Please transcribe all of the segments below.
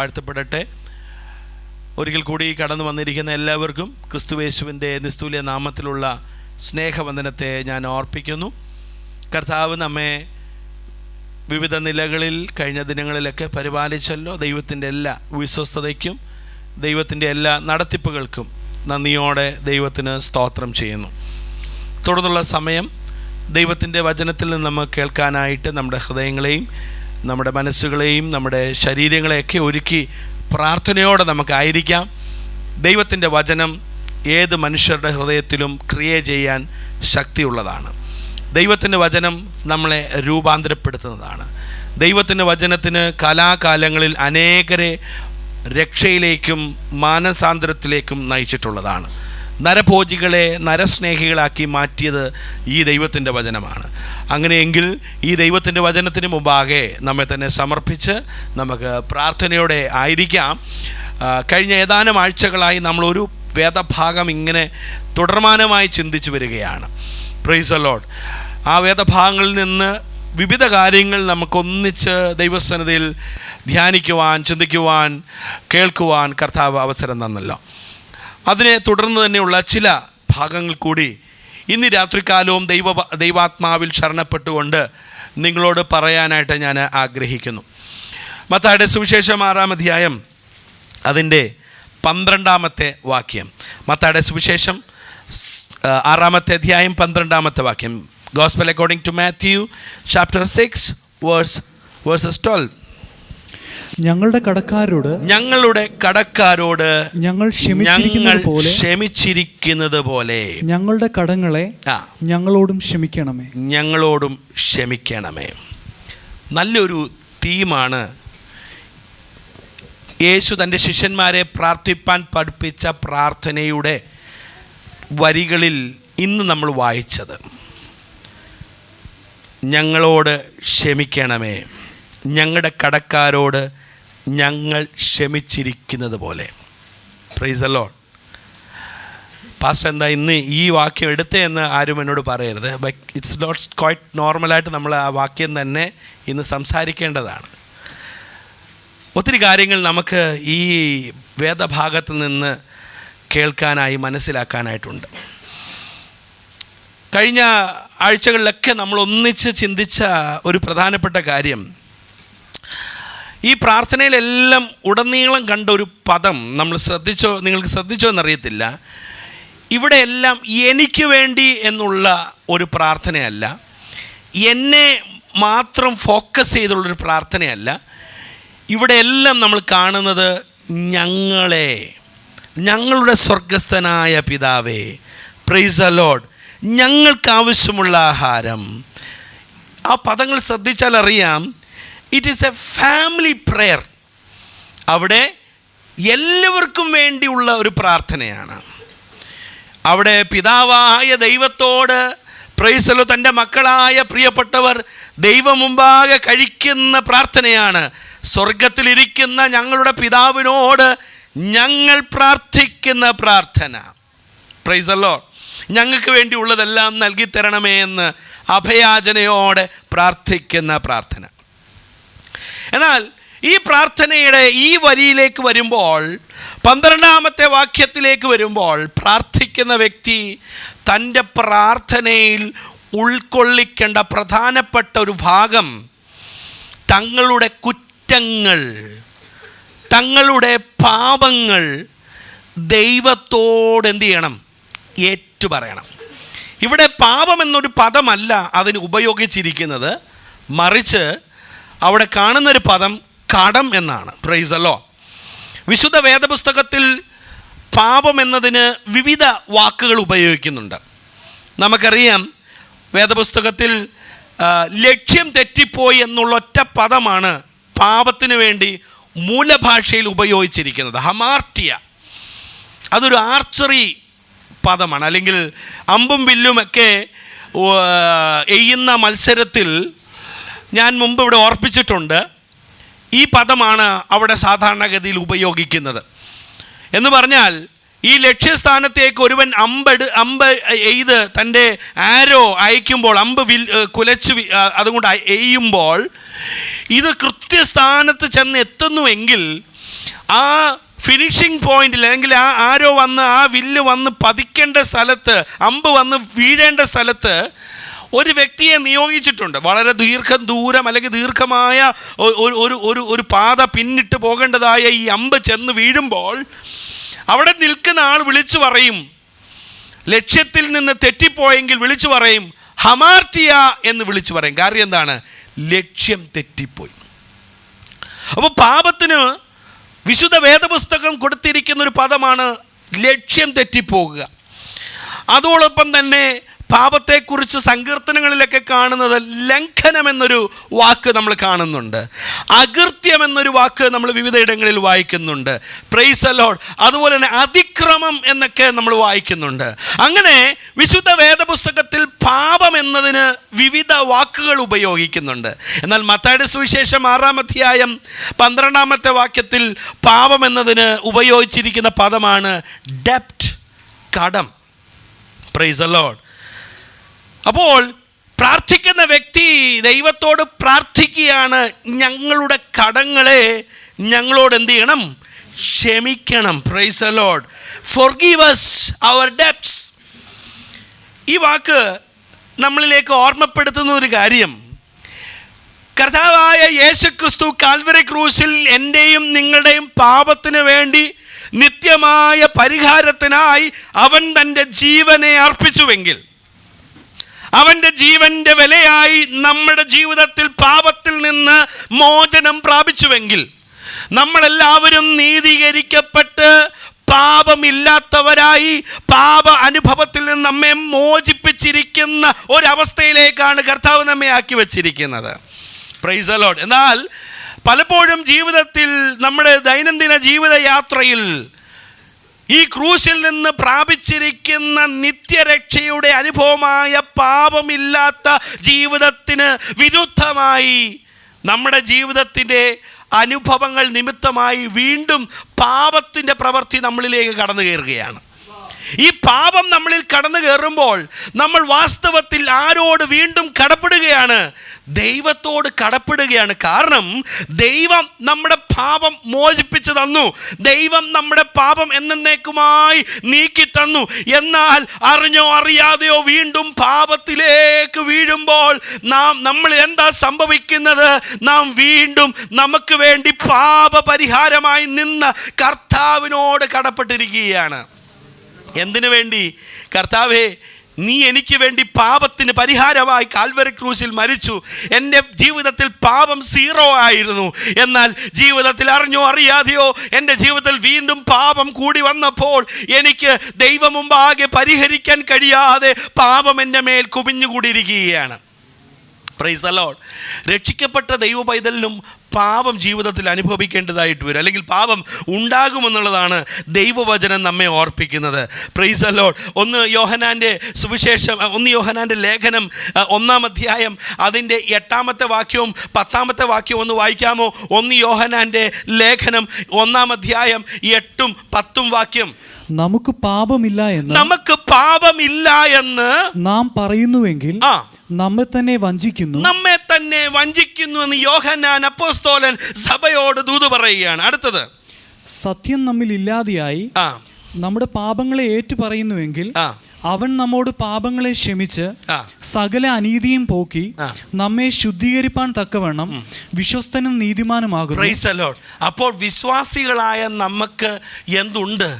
വാഴ്ത്തപ്പെടട്ടെ. ഒരിക്കൽ കൂടി കടന്നു വന്നിരിക്കുന്ന എല്ലാവർക്കും ക്രിസ്തുയേശുവിൻ്റെ നിസ്തുല്യ നാമത്തിലുള്ള സ്നേഹവന്ദനത്തെ ഞാൻ ഓർപ്പിക്കുന്നു. കർത്താവ് നമ്മെ വിവിധ നിലകളിൽ കഴിഞ്ഞ ദിനങ്ങളിലൊക്കെ പരിപാലിച്ചല്ലോ. ദൈവത്തിൻ്റെ എല്ലാ വിശ്വസ്തതയ്ക്കും ദൈവത്തിൻ്റെ എല്ലാ നടത്തിപ്പുകൾക്കും നന്ദിയോടെ ദൈവത്തിന് സ്തോത്രം ചെയ്യുന്നു. തുടർന്നുള്ള സമയം ദൈവത്തിൻ്റെ വചനത്തിൽ നിന്ന് നമുക്ക് കേൾക്കാനായിട്ട് നമ്മുടെ ഹൃദയങ്ങളെയും നമ്മുടെ മനസ്സുകളെയും നമ്മുടെ ശരീരങ്ങളെയൊക്കെ ഒരുക്കി പ്രാർത്ഥനയോടെ നമുക്കായിരിക്കാം. ദൈവത്തിൻ്റെ വചനം ഏത് മനുഷ്യരുടെ ഹൃദയത്തിലും ക്രിയ ചെയ്യാൻ ശക്തിയുള്ളതാണ്. ദൈവത്തിൻ്റെ വചനം നമ്മളെ രൂപാന്തരപ്പെടുത്തുന്നതാണ്. ദൈവത്തിൻ്റെ വചനത്തിന് കാലാകാലങ്ങളിൽ അനേകരെ രക്ഷയിലേക്കും മാനസാന്തരത്തിലേക്കും നയിച്ചിട്ടുള്ളതാണ്. നരഭോജികളെ നരസ്നേഹികളാക്കി മാറ്റിയത് ഈ ദൈവത്തിൻ്റെ വചനമാണ്. അങ്ങനെയെങ്കിൽ ഈ ദൈവത്തിൻ്റെ വചനത്തിന് മുമ്പാകെ നമ്മെ തന്നെ സമർപ്പിച്ച് നമുക്ക് പ്രാർത്ഥനയോടെ ആയിരിക്കാം. കഴിഞ്ഞ ഏതാനും ആഴ്ചകളായി നമ്മളൊരു വേദഭാഗം ഇങ്ങനെ തുടർമാനമായി ചിന്തിച്ചു വരികയാണ്. Price the Lord. ആ വേദഭാഗങ്ങളിൽ നിന്ന് വിവിധ കാര്യങ്ങൾ നമുക്കൊന്നിച്ച് ദൈവസന്നിധിയിൽ ധ്യാനിക്കുവാൻ, ചിന്തിക്കുവാൻ, കേൾക്കുവാൻ കർത്താവ് അവസരം തന്നല്ലോ. അതിനെ തുടർന്ന് തന്നെയുള്ള ചില ഭാഗങ്ങൾ കൂടി ഇന്ന് രാത്രികാലവും ദൈവാത്മാവിൽ ശരണപ്പെട്ടുകൊണ്ട് നിങ്ങളോട് പറയാനായിട്ട് ഞാൻ ആഗ്രഹിക്കുന്നു. മത്തായിയുടെ സുവിശേഷം 6-ാം അധ്യായം അതിൻ്റെ 12-ാമത്തെ വാക്യം. മത്തായിയുടെ സുവിശേഷം 6-ാമത്തെ അധ്യായം 12-ാമത്തെ വാക്യം. Gospel according to Matthew chapter 6 verses 12. ഞങ്ങളുടെ കടക്കാരോട് ഞങ്ങൾ ക്ഷമിച്ചിരിക്കുന്നത് പോലെ ഞങ്ങളുടെ കടങ്ങളെ ഞങ്ങളോടും ക്ഷമിക്കണമേ. നല്ലൊരു തീമാണ് യേശു തൻ്റെ ശിഷ്യന്മാരെ പ്രാർത്ഥിപ്പാൻ പഠിപ്പിച്ച പ്രാർത്ഥനയുടെ വരികളിൽ ഇന്ന് നമ്മൾ വായിച്ചത്. ഞങ്ങളോട് ക്ഷമിക്കണമേ, ഞങ്ങളുടെ കടക്കാരോട് ഞങ്ങൾ ക്ഷമിച്ചിരിക്കുന്നത് പോലെ. Price the Lord. പാസ്റ്റർ എന്താ ഇന്ന് ഈ വാക്യം എടുത്തേ എന്ന് ആരും എന്നോട് പറയരുത്. ബട്ട് ഇറ്റ്സ് നോട്ട് ക്വൈറ്റ് നോർമലായിട്ട് നമ്മൾ ആ വാക്യം തന്നെ ഇന്ന് സംസാരിക്കേണ്ടതാണ്. ഒത്തിരി കാര്യങ്ങൾ നമുക്ക് ഈ വേദഭാഗത്തിൽ നിന്ന് കേൾക്കാനായി മനസ്സിലാക്കാനായിട്ടുണ്ട്. കഴിഞ്ഞ ആഴ്ചകളിലൊക്കെ നമ്മൾ ഒന്നിച്ച് ചിന്തിച്ച ഒരു പ്രധാനപ്പെട്ട കാര്യം, ഈ പ്രാർത്ഥനയിലെല്ലാം ഉടനീളം കണ്ട ഒരു പദം നിങ്ങൾക്ക് ശ്രദ്ധിച്ചോ എന്നറിയത്തില്ല. ഇവിടെ എല്ലാം എനിക്ക് വേണ്ടി എന്നുള്ള ഒരു പ്രാർത്ഥനയല്ല, എന്നെ മാത്രം ഫോക്കസ് ചെയ്തുള്ളൊരു പ്രാർത്ഥനയല്ല. ഇവിടെ എല്ലാം നമ്മൾ കാണുന്നത് ഞങ്ങളുടെ സ്വർഗസ്ഥനായ പിതാവേ, പ്രൈസ് ദി ലോർഡ്, ഞങ്ങൾക്കാവശ്യമുള്ള ആഹാരം. ആ പദങ്ങൾ ശ്രദ്ധിച്ചാൽ അറിയാം, it is A family prayer. അവിടെ എല്ലാവർക്കും വേണ്ടിയുള്ള ഒരു പ്രാർത്ഥനയാണ്. അവിടെ പിതാവായ ദൈവത്തോട് പ്രൈസ് ദി ലോർഡ്, തൻ്റെ മക്കളായ പ്രിയപ്പെട്ടവർ ദൈവമുമ്പാകെ കഴിക്കുന്ന പ്രാർത്ഥനയാണ്. സ്വർഗത്തിലിരിക്കുന്ന ഞങ്ങളുടെ പിതാവിനോട് ഞങ്ങൾ പ്രാർത്ഥിക്കുന്ന പ്രാർത്ഥന. Price the Lord. ഞങ്ങൾക്ക് വേണ്ടിയുള്ളതെല്ലാം നൽകി തരണമേ എന്ന് അഭയാചനയോടെ പ്രാർത്ഥിക്കുന്ന പ്രാർത്ഥന. എന്നാൽ ഈ പ്രാർത്ഥനയുടെ ഈ വരിയിലേക്ക് വരുമ്പോൾ, 12-ാമത്തെ വാക്യത്തിലേക്ക് വരുമ്പോൾ, പ്രാർത്ഥിക്കുന്ന വ്യക്തി തൻ്റെ പ്രാർത്ഥനയിൽ ഉൾക്കൊള്ളിക്കേണ്ട പ്രധാനപ്പെട്ട ഒരു ഭാഗം തങ്ങളുടെ കുറ്റങ്ങൾ, തങ്ങളുടെ പാപങ്ങൾ ദൈവത്തോട് എന്ത് ചെയ്യണം? ഏറ്റുപറയണം. ഇവിടെ പാപം എന്നൊരു പദമല്ല അതിന് ഉപയോഗിച്ചിരിക്കുന്നത്, മറിച്ച് അവിടെ കാണുന്നൊരു പദം കടം എന്നാണ്. Price the lord. വിശുദ്ധ വേദപുസ്തകത്തിൽ പാപം എന്നതിന് വിവിധ വാക്കുകൾ ഉപയോഗിക്കുന്നുണ്ട്. നമുക്കറിയാം, വേദപുസ്തകത്തിൽ ലക്ഷ്യം തെറ്റിപ്പോയി എന്നുള്ള ഒറ്റ പദമാണ് പാപത്തിന് വേണ്ടി മൂലഭാഷയിൽ ഉപയോഗിച്ചിരിക്കുന്നത്. ഹമാർട്ടിയ. അതൊരു ആർച്ചറി പദമാണ്. അല്ലെങ്കിൽ അമ്പും വില്ലുമൊക്കെ എയ്യുന്ന മത്സരത്തിൽ ഞാൻ മുമ്പ് ഇവിടെ ഓർപ്പിച്ചിട്ടുണ്ട്, ഈ പദമാണ് അവിടെ സാധാരണഗതിയിൽ ഉപയോഗിക്കുന്നത്. എന്ന് പറഞ്ഞാൽ, ഈ ലക്ഷ്യസ്ഥാനത്തേക്ക് ഒരുവൻ അമ്പ് എയ്ത് തൻ്റെ ആരോ അയക്കുമ്പോൾ, അമ്പ് കുലച്ച് അതുകൊണ്ട് എയ്യുമ്പോൾ, ഇത് കൃത്യസ്ഥാനത്ത് ചെന്ന് എത്തുന്നുവെങ്കിൽ ആ ഫിനിഷിംഗ് പോയിന്റിൽ, അല്ലെങ്കിൽ ആരോ വന്ന് ആ വില്ല് വന്ന് പതിക്കേണ്ട സ്ഥലത്ത്, അമ്പ് വന്ന് വീഴേണ്ട സ്ഥലത്ത് ഒരു വ്യക്തിയെ നിയോഗിച്ചിട്ടുണ്ട്. വളരെ ദൂരം അല്ലെങ്കിൽ ദീർഘമായ ഒരു പാത പിന്നിട്ട് പോകേണ്ടതായ ഈ അമ്പ് ചെന്ന് വീഴുമ്പോൾ അവിടെ നിൽക്കുന്ന ആൾ വിളിച്ചു പറയും, ലക്ഷ്യത്തിൽ നിന്ന് തെറ്റിപ്പോയെങ്കിൽ വിളിച്ചു പറയും ഹമാർട്ടിയ എന്ന് വിളിച്ചു പറയും. കാര്യം എന്താണ്? ലക്ഷ്യം തെറ്റിപ്പോയി. അപ്പോൾ പാപത്തിന് വിശുദ്ധ വേദപുസ്തകം കൊടുത്തിരിക്കുന്ന ഒരു പദമാണ് ലക്ഷ്യം തെറ്റിപ്പോകുക. അതോടൊപ്പം തന്നെ പാപത്തെക്കുറിച്ച് സങ്കീർത്തനങ്ങളിലൊക്കെ കാണുന്നത് ലംഘനം എന്നൊരു വാക്ക് നമ്മൾ കാണുന്നുണ്ട്. അകൃത്യം എന്നൊരു വാക്ക് നമ്മൾ വിവിധ ഇടങ്ങളിൽ വായിക്കുന്നുണ്ട്. Price the Lord. അതുപോലെ തന്നെ അതിക്രമം എന്നൊക്കെ നമ്മൾ വായിക്കുന്നുണ്ട്. അങ്ങനെ വിശുദ്ധ വേദപുസ്തകത്തിൽ പാപം എന്നതിന് വിവിധ വാക്കുകൾ ഉപയോഗിക്കുന്നുണ്ട്. എന്നാൽ മത്തായിയുടെ സുവിശേഷം 6-ാം അധ്യായം 12-ാമത്തെ വാക്യത്തിൽ പാപം എന്നതിന് ഉപയോഗിച്ചിരിക്കുന്ന പദമാണ് ഡെപ്റ്റ്, കടം. Price the lord. അപ്പോൾ പ്രാർത്ഥിക്കുന്ന വ്യക്തി ദൈവത്തോട് പ്രാർത്ഥിക്കുകയാണ്, ഞങ്ങളുടെ കടങ്ങളെ ഞങ്ങളോട് എന്ത് ചെയ്യണം? ക്ഷമിക്കണം. Price the Lord. Forgive us our debts. ഈ വാക്ക് നമ്മളിലേക്ക് ഓർമ്മപ്പെടുത്തുന്ന ഒരു കാര്യം, കർത്താവായ യേശുക്രിസ്തു കാൽവരി ക്രൂശിൽ എൻ്റെയും നിങ്ങളുടെയും പാപത്തിന് വേണ്ടി നിത്യമായ പരിഹാരത്തിനായി അവൻ തൻ്റെ ജീവനെ അർപ്പിച്ചുവെങ്കിൽ, അവൻ്റെ ജീവൻ്റെ വിലയായി നമ്മുടെ ജീവിതത്തിൽ പാപത്തിൽ നിന്ന് മോചനം പ്രാപിച്ചുവെങ്കിൽ, നമ്മളെല്ലാവരും നീതീകരിക്കപ്പെട്ട് പാപമില്ലാത്തവരായി പാപ അനുഭവത്തിൽ നിന്ന് നമ്മെ മോചിപ്പിച്ചിരിക്കുന്ന ഒരവസ്ഥയിലേക്കാണ് കർത്താവ് നമ്മെ ആക്കി വച്ചിരിക്കുന്നത്. Price the Lord. എന്നാൽ പലപ്പോഴും ജീവിതത്തിൽ, നമ്മുടെ ദൈനംദിന ജീവിതയാത്രയിൽ ഈ ക്രൂശിൽ നിന്ന് പ്രാപിച്ചിരിക്കുന്ന നിത്യരക്ഷയുടെ അനുഭവമായ പാപമില്ലാത്ത ജീവിതത്തിന് വിരുദ്ധമായി നമ്മുടെ ജീവിതത്തിൻ്റെ അനുഭവങ്ങൾ നിമിത്തമായി വീണ്ടും പാപത്തിൻ്റെ പ്രവൃത്തി നമ്മളിലേക്ക് കടന്നു കയറുകയാണ്. ഈ പാപം നമ്മളിൽ കടന്നു കയറുമ്പോൾ നമ്മൾ വാസ്തവത്തിൽ ആരോട് വീണ്ടും കടപ്പെടുകയാണ്? ദൈവത്തോട് കടപ്പെടുകയാണ്. കാരണം ദൈവം നമ്മുടെ പാപം മോചിപ്പിച്ചു തന്നു. ദൈവം നമ്മുടെ പാപം എന്നേക്കുമായി നീക്കി തന്നു. എന്നാൽ അറിഞ്ഞോ അറിയാതെയോ വീണ്ടും പാപത്തിലേക്ക് വീഴുമ്പോൾ നമ്മൾ എന്താ സംഭവിക്കുന്നത്? നാം വീണ്ടും നമുക്ക് വേണ്ടി പാപപരിഹാരമായി നിന്ന കർത്താവിനോട് കടപ്പെട്ടിരിക്കുകയാണ്. എന്തിനു വേണ്ടി? കർത്താവേ, നീ എനിക്ക് വേണ്ടി പാപത്തിന് പരിഹാരമായി കാൽവരി ക്രൂശിൽ മരിച്ചു. എൻ്റെ ജീവിതത്തിൽ പാപം 0 ആയിരുന്നു. എന്നാൽ ജീവിതത്തിൽ അറിഞ്ഞോ അറിയാതെയോ എൻ്റെ ജീവിതത്തിൽ വീണ്ടും പാപം കൂടി വന്നപ്പോൾ എനിക്ക് ദൈവം മുമ്പാകെ പരിഹരിക്കാൻ കഴിയാതെ പാപം എൻ്റെ മേൽ കുമിഞ്ഞുകൂടിയിരിക്കുകയാണ്. Price the Lord. രക്ഷിക്കപ്പെട്ട ദൈവ പൈതലിനും പാപം ജീവിതത്തിൽ അനുഭവിക്കേണ്ടതായിട്ട് വരും, അല്ലെങ്കിൽ പാപം ഉണ്ടാകുമെന്നുള്ളതാണ് ദൈവവചനം നമ്മെ ഓർപ്പിക്കുന്നത്. Price the Lord. 1 യോഹന്നാൻ്റെ സുവിശേഷം, 1 യോഹന്നാൻ്റെ ലേഖനം 1-ാം അധ്യായം അതിൻ്റെ 8-ാമത്തെ വാക്യവും 10-ാമത്തെ വാക്യവും ഒന്ന് വായിക്കാമോ? 1 യോഹന്നാൻ്റെ ലേഖനം 1-ാം അധ്യായം 8-ഉം 10-ഉം വാക്യം. നമുക്ക് പാപമില്ല എന്ന് നാം പറയുന്നുവെങ്കിൽ നമ്മെ തന്നെ വഞ്ചിക്കുന്നു എന്ന് യോഹന്നാൻ അപ്പോസ്തലൻ സഭയോട് ദൂത് പറയുകയാണ്. അടുത്തത്, സത്യം നമ്മിൽ ഇല്ലാതെയായി നമ്മുടെ പാപങ്ങളെ ഏറ്റുപറയുന്നുവെങ്കിൽ അവൻ നമ്മോട് പാപങ്ങളെ ക്ഷമിച്ച് സകല അനീതിയും പോക്കി നമ്മെ ശുദ്ധീകരിപ്പാൻ തക്കവണ്ണം വിശ്വസ്തനും നീതിമാനുമാകുന്നു. Praise the lord. അപ്പോൾ വിശ്വാസികളായ നമുക്ക് എന്തുണ്ട്?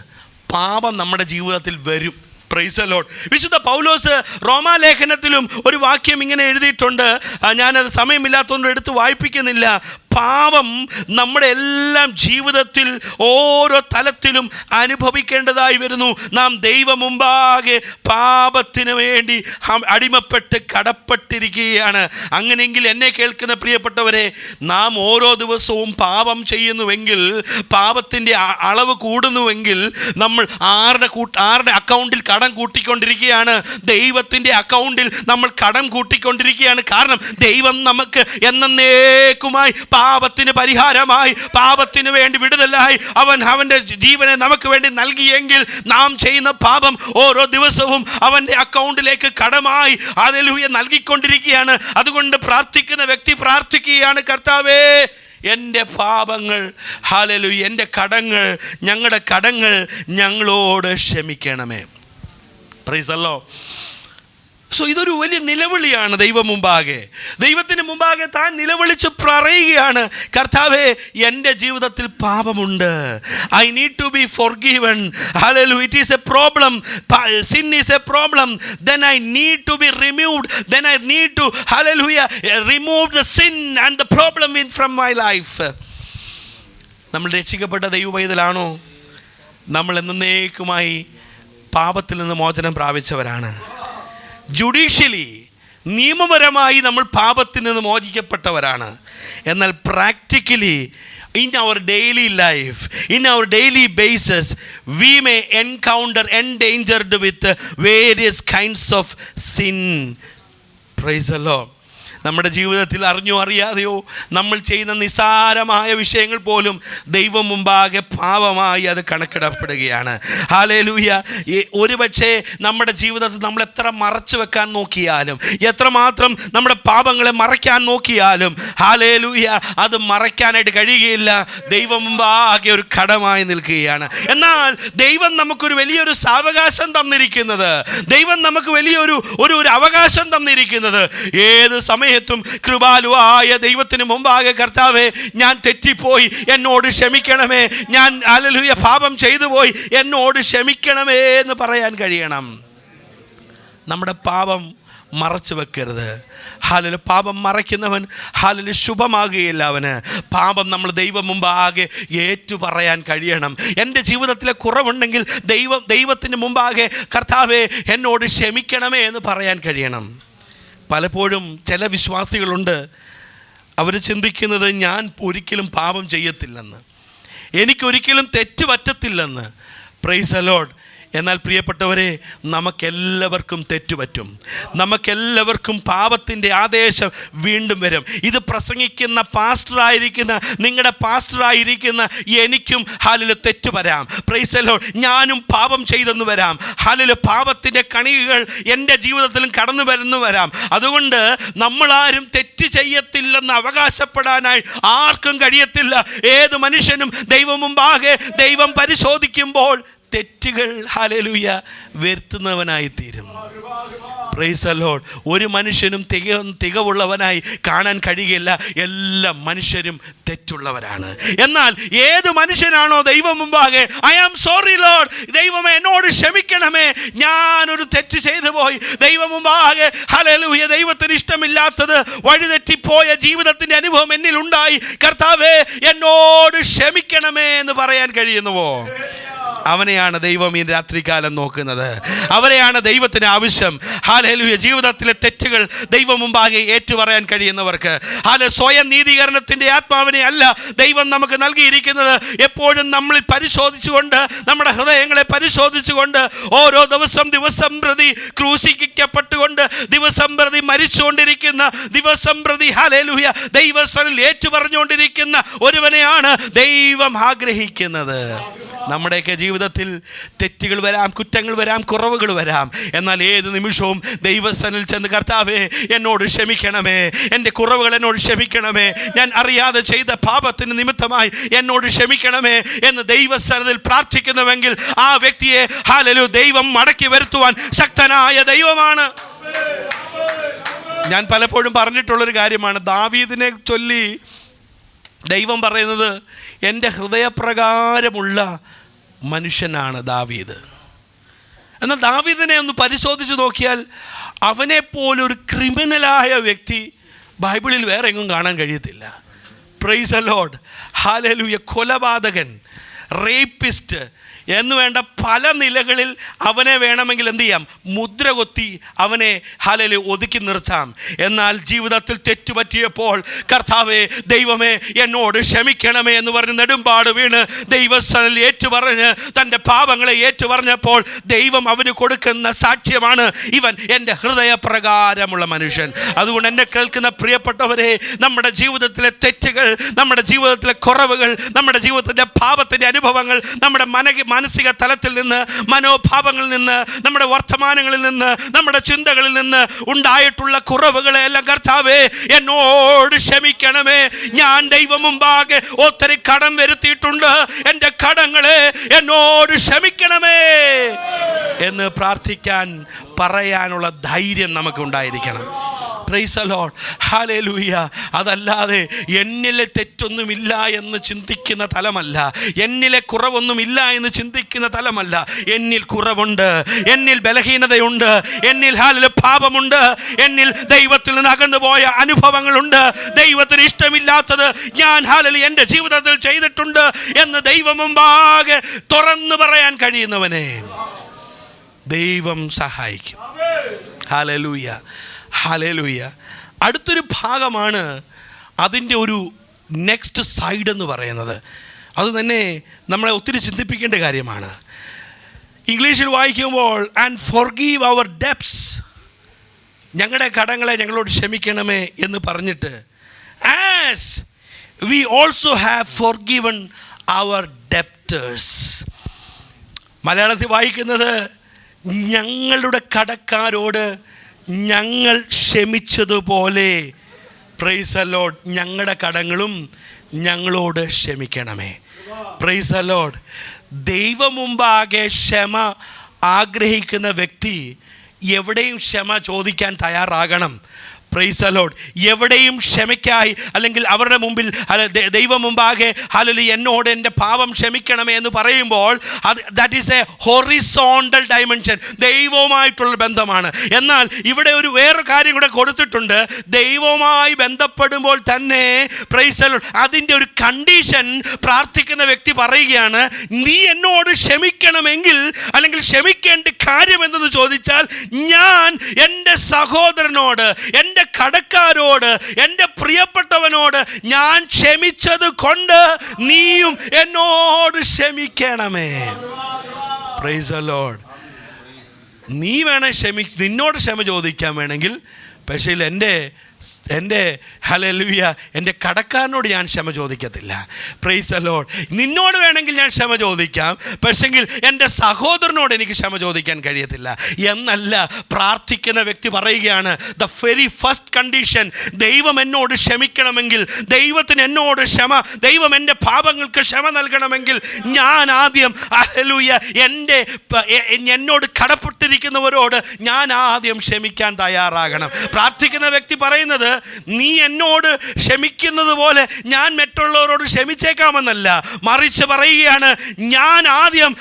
പാപം നമ്മുടെ ജീവിതത്തിൽ വരും. Praise the lord. വിശുദ്ധ പൗലോസ് റോമാലേഖനത്തിലും ഒരു വാക്യം ഇങ്ങനെ എഴുതിയിട്ടുണ്ട്. ഞാനത് സമയമില്ലാത്തതുകൊണ്ട് എടുത്ത് വായിപ്പിക്കുന്നില്ല. പാപം നമ്മുടെ എല്ലാം ജീവിതത്തിൽ ഓരോ തലത്തിലും അനുഭവിക്കേണ്ടതായി വരുന്നു. നാം ദൈവം മുമ്പാകെ പാപത്തിന് വേണ്ടി അടിമപ്പെട്ട് കടപ്പെട്ടിരിക്കുകയാണ്. അങ്ങനെയെങ്കിൽ എന്നെ കേൾക്കുന്ന പ്രിയപ്പെട്ടവരെ, നാം ഓരോ ദിവസവും പാപം ചെയ്യുന്നുവെങ്കിൽ, പാപത്തിൻ്റെ അളവ് കൂടുന്നുവെങ്കിൽ, നമ്മൾ ആരുടെ അക്കൗണ്ടിൽ കടം കൂട്ടിക്കൊണ്ടിരിക്കുകയാണ്? ദൈവത്തിൻ്റെ അക്കൗണ്ടിൽ നമ്മൾ കടം കൂട്ടിക്കൊണ്ടിരിക്കുകയാണ്. കാരണം ദൈവം നമുക്ക് എന്നേക്കുമായി പാപത്തിന് പരിഹാരമായി, പാപത്തിന് വേണ്ടി വിടുതലായി അവൻ്റെ ജീവനെ നമുക്ക് വേണ്ടി നൽകിയെങ്കിൽ, നാം ചെയ്യുന്ന പാപം ഓരോ ദിവസവും അവൻ്റെ അക്കൗണ്ടിലേക്ക് കടമായി ഹല്ലേലൂയ നൽകിക്കൊണ്ടിരിക്കുകയാണ്. അതുകൊണ്ട് പ്രാർത്ഥിക്കുന്ന വ്യക്തി പ്രാർത്ഥിക്കുകയാണ്, കർത്താവേ എൻ്റെ പാപങ്ങൾ, ഹല്ലേലൂയ, എൻ്റെ കടങ്ങൾ, ഞങ്ങളുടെ കടങ്ങൾ ഞങ്ങളോട് ക്ഷമിക്കണമേ. Price the Lord. സോ ഇതൊരു വലിയ നിലവിളിയാണ് ദൈവം മുമ്പാകെ. ദൈവത്തിന് മുമ്പാകെ താൻ നിലവിളിച്ച് പറയുകയാണ്, കർത്താവേ, എൻ്റെ ജീവിതത്തിൽ പാപമുണ്ട്. I need to be forgiven. Hallelujah. It is a problem. Sin is a problem. Then I need to be removed. Then I need to, hallelujah, remove the sin and the problem from my life. നമ്മൾ രക്ഷിക്കപ്പെട്ട ദൈവപൈതലാണോ? നമ്മൾ എന്നേക്കുമായി പാപത്തിൽ നിന്ന് മോചനം പ്രാപിച്ചവരാണ്. Judicially, നിയമപരമായി നമ്മൾ പാപത്തിൽ നിന്ന് മോചിക്കപ്പെട്ടവരാണ്. എന്നാൽ practically, in our daily life, in our daily basis, we may encounter endangered with various kinds of sin. Praise the Lord. നമ്മുടെ ജീവിതത്തിൽ അറിഞ്ഞോ അറിയാതെയോ നമ്മൾ ചെയ്യുന്ന നിസ്സാരമായ വിഷയങ്ങൾ പോലും ദൈവം മുമ്പാകെ പാപമായി അത് കണക്കിടപ്പെടുകയാണ്. ഹല്ലേലൂയ. ഒരുപക്ഷെ നമ്മുടെ ജീവിതത്തിൽ നമ്മൾ എത്ര മറച്ചു വെക്കാൻ നോക്കിയാലും, എത്രമാത്രം നമ്മുടെ പാപങ്ങളെ മറയ്ക്കാൻ നോക്കിയാലും, ഹല്ലേലൂയ, അത് മറയ്ക്കാനായിട്ട് കഴിയുകയില്ല. ദൈവം മുമ്പാകെ ഒരു കടമായി നിൽക്കുകയാണ്. എന്നാൽ ദൈവം നമുക്കൊരു വലിയൊരു സാവകാശം തന്നിരിക്കുന്നത്, ദൈവം നമുക്ക് വലിയൊരു ഒരു അവകാശം തന്നിരിക്കുന്നത്, ഏത് സമയത്തും കൃപാലുവായ ദൈവത്തിന് മുമ്പാകെ, കർത്താവേ, ഞാൻ തെറ്റിപ്പോയി, എന്നോട് ക്ഷമിക്കണമേ, ഞാൻ ഹല്ലേലൂയ പാപം ചെയ്തു പോയി, എന്നോട് ക്ഷമിക്കണമേ എന്ന് പറയാൻ കഴിയണം. നമ്മുടെ പാപം മറച്ചു വെക്കരുത്. ഹല്ലേലൂയ. പാപം മറയ്ക്കുന്നവൻ ഹല്ലേലൂയ ശുഭമാകുകയില്ല അവന്. പാപം നമ്മൾ ദൈവം മുമ്പാകെ ഏറ്റു പറയാൻ കഴിയണം. എൻ്റെ ജീവിതത്തിലെ കുറവുണ്ടെങ്കിൽ ദൈവത്തിന് മുമ്പാകെ, കർത്താവേ, എന്നോട് ക്ഷമിക്കണമേ എന്ന് പറയാൻ കഴിയണം. പലപ്പോഴും ചില വിശ്വാസികളുണ്ട്, അവർ ചിന്തിക്കുന്നത് ഞാൻ ഒരിക്കലും പാപം ചെയ്യത്തില്ലെന്ന്, എനിക്കൊരിക്കലും തെറ്റ് പറ്റത്തില്ലെന്ന്. Price the Lord. എന്നാൽ പ്രിയപ്പെട്ടവരെ, നമുക്കെല്ലാവർക്കും തെറ്റുപറ്റും. നമുക്കെല്ലാവർക്കും പാപത്തിൻ്റെ ആദേശം വീണ്ടും വരും. ഇത് പ്രസംഗിക്കുന്ന പാസ്റ്ററായിരിക്കുന്ന, നിങ്ങളുടെ പാസ്റ്ററായിരിക്കുന്ന എനിക്കും ഹല്ലേലൂയ തെറ്റ് വരാം. Price the Lord. ഞാനും പാപം ചെയ്തെന്ന് വരാം. ഹല്ലേലൂയ. പാപത്തിൻ്റെ കണികകൾ എൻ്റെ ജീവിതത്തിലും കടന്നു വരുന്നു വരാം. അതുകൊണ്ട് നമ്മളാരും തെറ്റ് ചെയ്യത്തില്ലെന്ന് അവകാശപ്പെടാനായി ആർക്കും കഴിയത്തില്ല. ഏത് മനുഷ്യനും ദൈവം മുമ്പാകെ ദൈവം പരിശോധിക്കുമ്പോൾ തെറ്റുകൾ ഹല്ലേലൂയ വരുത്തുന്നവനായി തീരും. Price the Lord. ഒരു മനുഷ്യനും തികവുള്ളവനായി കാണാൻ കഴിയുകയില്ല. എല്ലാ മനുഷ്യരും തെറ്റുള്ളവരാണ്. എന്നാൽ ഏത് മനുഷ്യനാണോ ദൈവം മുമ്പാകെ, ഐ ആം സോറി ലോർഡ്, ദൈവമേ എന്നോട് ക്ഷമിക്കണമേ, ഞാനൊരു തെറ്റ് ചെയ്തു പോയി, ദൈവം മുമ്പാകെ ഹല്ലേലൂയ, ദൈവത്തിന് ഇഷ്ടമില്ലാത്തത്, വഴിതെറ്റിപ്പോയ ജീവിതത്തിൻ്റെ അനുഭവം എന്നിൽ ഉണ്ടായി, കർത്താവേ എന്നോട് ക്ഷമിക്കണമേ എന്ന് പറയാൻ കഴിയുന്നുവോ? അവനെയാണ് ദൈവം ഈ രാത്രികാലം നോക്കുന്നത്. അവരെയാണ് ദൈവത്തിന് ആവശ്യം. ഹല്ലേലൂയ. ജീവിതത്തിലെ തെറ്റുകൾ ദൈവം മുമ്പാകെ ഏറ്റുപറയാൻ കഴിയുന്നവർക്ക്, സ്വയം നീതീകരണത്തിൻ്റെ ആത്മാവിനെ അല്ല ദൈവം നമുക്ക് നൽകിയിരിക്കുന്നത്. എപ്പോഴും നമ്മളിൽ പരിശോധിച്ചുകൊണ്ട്, നമ്മുടെ ഹൃദയങ്ങളെ പരിശോധിച്ചുകൊണ്ട്, ഓരോ ദിവസം പ്രതി ക്രൂശിക്കപ്പെട്ടുകൊണ്ട്, ദിവസം പ്രതി മരിച്ചുകൊണ്ടിരിക്കുന്ന, ദിവസം പ്രതി ഹല്ലേലൂയ ദൈവസനിൽ ഏറ്റുപറഞ്ഞുകൊണ്ടിരിക്കുന്ന ഒരുവനെയാണ് ദൈവം ആഗ്രഹിക്കുന്നത്. നമ്മുടെയൊക്കെ ജീവിതത്തിൽ തെറ്റുകൾ വരാം, കുറ്റങ്ങൾ വരാം, കുറവുകൾ വരാം. എന്നാൽ ഏത് നിമിഷവും ദൈവസനിൽ ചെന്ന്, കർത്താവേ എന്നോട് ക്ഷമിക്കണമേ, എൻ്റെ കുറവുകൾ എന്നോട് ക്ഷമിക്കണമേ, ഞാൻ അറിയാതെ ചെയ്ത പാപത്തിന് നിമിത്തമായി എന്നോട് ക്ഷമിക്കണമേ എന്ന് ദൈവസന്നിധിയിൽ പ്രാർത്ഥിക്കുന്നുവെങ്കിൽ ആ വ്യക്തിയെ ഹല്ലേലൂയ ദൈവം മടക്കി വരുത്തുവാൻ ശക്തനായ ദൈവമാണ്. ഞാൻ പലപ്പോഴും പറഞ്ഞിട്ടുള്ളൊരു കാര്യമാണ്, ദാവീദിനെ ചൊല്ലി ദൈവം പറയുന്നത്, എൻ്റെ ഹൃദയപ്രകാരമുള്ള മനുഷ്യനാണ് ദാവീദ്. എന്നാൽ ദാവീദിനെ ഒന്ന് പരിശോധിച്ച് നോക്കിയാൽ അവനെപ്പോലൊരു ക്രിമിനലായ വ്യക്തി ബൈബിളിൽ വേറെ എങ്ങും കാണാൻ കഴിയത്തില്ല. Praise the lord. ഹല്ലേലൂയ. കൊലപാതകൻ, റേപ്പിസ്റ്റ് എന്ന് വേണ്ട പല നിലകളിൽ അവനെ വേണമെങ്കിൽ എന്ത് ചെയ്യാം, മുദ്ര കൊത്തി അവനെ ഹല്ലേലൂയ ഒതുക്കി നിർത്താം. എന്നാൽ ജീവിതത്തിൽ തെറ്റുപറ്റിയപ്പോൾ, കർത്താവേ ദൈവമേ എന്നോട് ക്ഷമിക്കണമേ എന്ന് പറഞ്ഞ് നെടുമ്പാട് വീണ് ദൈവസനിൽ ഏറ്റുപറഞ്ഞ് തൻ്റെ പാപങ്ങളെ ഏറ്റുപറഞ്ഞപ്പോൾ ദൈവം അവന് കൊടുക്കുന്ന സാക്ഷ്യമാണ്, ഇവൻ എൻ്റെ ഹൃദയപ്രകാരമുള്ള മനുഷ്യൻ. അതുകൊണ്ട് എന്നെ കേൾക്കുന്ന പ്രിയപ്പെട്ടവരെ, നമ്മുടെ ജീവിതത്തിലെ തെറ്റുകൾ, നമ്മുടെ ജീവിതത്തിലെ കുറവുകൾ, നമ്മുടെ ജീവിതത്തിൻ്റെ പാപത്തിൻ്റെ അനുഭവങ്ങൾ, നമ്മുടെ മാനസിക തലത്തിൽ നിന്ന്, മനോഭാവങ്ങളിൽ നിന്ന്, നമ്മുടെ വർത്തമാനങ്ങളിൽ നിന്ന്, നമ്മുടെ ചിന്തകളിൽ നിന്ന് ഉണ്ടായിട്ടുള്ള കുറവുകളെ എല്ലാം കർത്താവേ എന്നോട് ക്ഷമിക്കണമേ. ഞാൻ ദൈവം മുമ്പാകെ ഒത്തിരി കടം വരുത്തിയിട്ടുണ്ട്, എൻ്റെ കടങ്ങളെ എന്നോട് ക്ഷമിക്കണമേ എന്ന് പ്രാർത്ഥിക്കാൻ, പറയാനുള്ള ധൈര്യം നമുക്ക് ഉണ്ടായിരിക്കണം. Price the lord, hallelujah. അതല്ലാതെ എന്നിലെ തെറ്റൊന്നുമില്ല എന്ന് ചിന്തിക്കുന്ന തലമല്ല, എന്നിലെ കുറവൊന്നുമില്ല എന്ന് ചിന്തിക്കുന്ന തലമല്ല. എന്നിൽ കുറവുണ്ട്, എന്നിൽ ബലഹീനതയുണ്ട്, എന്നിൽ പാപമുണ്ട്, എന്നിൽ ദൈവത്തിൽ നിന്ന് അകന്നുപോയ അനുഭവങ്ങളുണ്ട്, ദൈവത്തിന് ഇഷ്ടമില്ലാത്തത് ഞാൻ എൻ്റെ ജീവിതത്തിൽ ചെയ്തിട്ടുണ്ട് എന്ന് ദൈവം മുമ്പാകെ തുറന്നു പറയാൻ കഴിയുന്നവനെ ദൈവം സഹായിക്കും. Hallelujah, hallelujah. അടുത്തൊരു ഭാഗമാണ് അതിൻ്റെ ഒരു നെക്സ്റ്റ് സൈഡ് എന്ന് പറയുന്നത്. അത് തന്നെ നമ്മളെ ഒത്തിരി ചിന്തിപ്പിക്കേണ്ട കാര്യമാണ്. ഇംഗ്ലീഷിൽ വായിക്കുമ്പോൾ ആൻഡ് ഫോർഗീവ് അവർ ഡെപ്റ്റ്സ്, ഞങ്ങളുടെ കടങ്ങളെ ഞങ്ങളോട് ക്ഷമിക്കണമേ എന്ന് പറഞ്ഞിട്ട് as we also have forgiven our debtors. മലയാളത്തിൽ വായിക്കുന്നത് ഞങ്ങളുടെ കടക്കാരോട് ഞങ്ങൾ ക്ഷമിച്ചതുപോലെ, പ്രൈസ് ദി ലോർഡ്, ഞങ്ങളുടെ കടങ്ങളും ഞങ്ങളോട് ക്ഷമിക്കണമേ. Price the Lord. ദൈവം മുമ്പാകെ ക്ഷമ ആഗ്രഹിക്കുന്ന വ്യക്തി എവിടെയും ക്ഷമ ചോദിക്കാൻ തയ്യാറാകണം. Price the Lord. എവിടെയും ക്ഷമയ്ക്കായി, അല്ലെങ്കിൽ അവരുടെ മുമ്പിൽ ദൈവം മുമ്പാകെ ഹല്ലേലൂയ എന്നോട് എൻ്റെ പാപം ക്ഷമിക്കണമേ എന്ന് പറയുമ്പോൾ that is A horizontal dimension, ദൈവവുമായിട്ടുള്ള ബന്ധമാണ്. എന്നാൽ ഇവിടെ ഒരു വേറെ കാര്യം കൂടെ കൊടുത്തിട്ടുണ്ട്. ദൈവവുമായി ബന്ധപ്പെടുമ്പോൾ തന്നെ പ്രൈസ് ദി ലോർഡ് അതിൻ്റെ ഒരു കണ്ടീഷൻ പ്രാർത്ഥിക്കുന്ന വ്യക്തി പറയുകയാണ്, നീ എന്നോട് ക്ഷമിക്കണമെങ്കിൽ, അല്ലെങ്കിൽ ക്ഷമിക്കേണ്ട കാര്യം എന്തെന്ന് ചോദിച്ചാൽ, ഞാൻ എൻ്റെ സഹോദരനോട്, എൻ്റെ കടക്കാരോട്, എൻ്റെ പ്രിയപ്പെട്ടവനോട് ഞാൻ ക്ഷമിച്ചത് കൊണ്ട് നീയും എന്നോട് ക്ഷമിക്കണമേ. Price the Lord. നീ വേണേ നിന്നോട് ക്ഷമ ചോദിക്കാൻ വേണമെങ്കിൽ, പക്ഷേ എൻ്റെ ഹല്ലേലൂയ എൻ്റെ കടക്കാരനോട് ഞാൻ ക്ഷമ ചോദിക്കത്തില്ല. Price the Lord. നിന്നോട് വേണമെങ്കിൽ ഞാൻ ക്ഷമ ചോദിക്കാം, പക്ഷെങ്കിൽ എൻ്റെ സഹോദരനോട് എനിക്ക് ക്ഷമ ചോദിക്കാൻ കഴിയത്തില്ല എന്നല്ല പ്രാർത്ഥിക്കുന്ന വ്യക്തി പറയുകയാണ്. ദ വെരി ഫസ്റ്റ് കണ്ടീഷൻ, ദൈവം എന്നോട് ക്ഷമിക്കണമെങ്കിൽ, ദൈവത്തിന് എന്നോട് ക്ഷമ, ദൈവം എൻ്റെ പാപങ്ങൾക്ക് ക്ഷമ നൽകണമെങ്കിൽ, ഞാൻ ആദ്യം ഹല്ലേലൂയ എന്നോട് കടപ്പെട്ടിരിക്കുന്നവരോട് ഞാൻ ആദ്യം ക്ഷമിക്കാൻ തയ്യാറാകണം. പ്രാർത്ഥിക്കുന്ന വ്യക്തി പറയുന്നത്, നീ എന്നോട് ക്ഷമിക്കുന്നത് പോലെ ഞാൻ മറ്റുള്ളവരോട് ക്ഷമിച്ചേക്കാമെന്നല്ല, മറിച്ച് പറയുകയാണ്, ഞാൻ ആദ്യം